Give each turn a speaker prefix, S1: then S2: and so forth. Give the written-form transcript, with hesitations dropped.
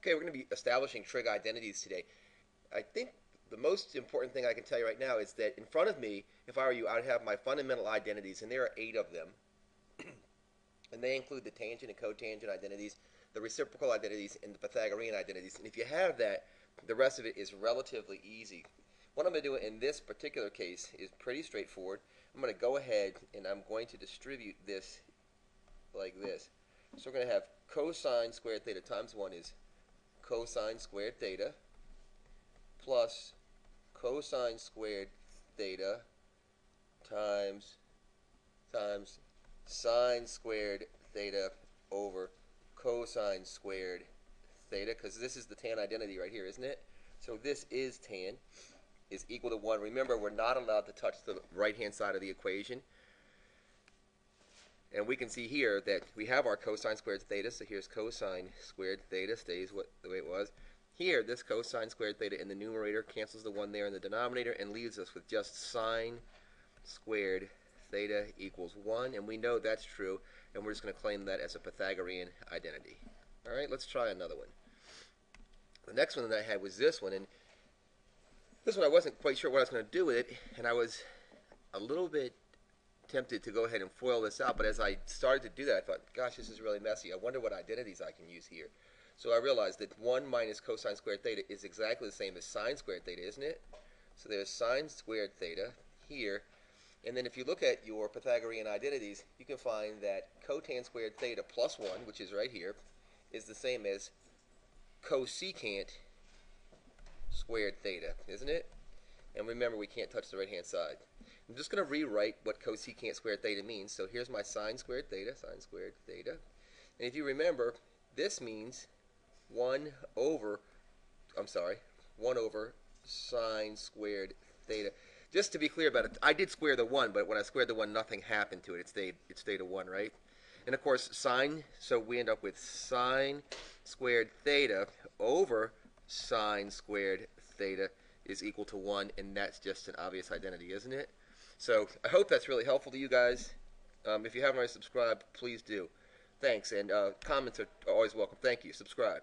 S1: Okay, we're going to be establishing trig identities today. I think the most important thing I can tell you right now is that in front of me, if I were you, I'd have my fundamental identities, and there are 8 of them. And they include the tangent and cotangent identities, the reciprocal identities, and the Pythagorean identities. And if you have that, the rest of it is relatively easy. What I'm going to do in this particular case is pretty straightforward. I'm going to go ahead and I'm going to distribute this like this. So we're going to have cosine squared theta times 1 is cosine squared theta plus cosine squared theta times sine squared theta over cosine squared theta, because this is the tan identity right here, isn't it? So this is tan is equal to 1. Remember, we're not allowed to touch the right-hand side of the equation. And we can see here that we have our cosine squared theta, so here's cosine squared theta, stays the way it was. Here, this cosine squared theta in the numerator cancels the 1 there in the denominator and leaves us with just sine squared theta equals 1, and we know that's true, and we're just going to claim that as a Pythagorean identity. All right, let's try another one. The next one that I had was this one, and this one I wasn't quite sure what I was going to do with it, and I was a little bit tempted to go ahead and FOIL this out, but as I started to do that, I thought, gosh, this is really messy. I wonder what identities I can use here. So I realized that 1 minus cosine squared theta is exactly the same as sine squared theta, isn't it? So there's sine squared theta here. And then if you look at your Pythagorean identities, you can find that cotan squared theta plus 1, which is right here, is the same as cosecant squared theta, isn't it? And remember, we can't touch the right-hand side. I'm just going to rewrite what cosecant squared theta means. So here's my sine squared theta. And if you remember, this means 1 over sine squared theta. Just to be clear about it, I did square the 1, but when I squared the 1, nothing happened to it. It stayed a 1, right? And of course, sine, so we end up with sine squared theta over sine squared theta is equal to 1, and that's just an obvious identity, isn't it? So I hope that's really helpful to you guys. If you haven't already subscribed, please do. Thanks, and comments are always welcome. Thank you. Subscribe.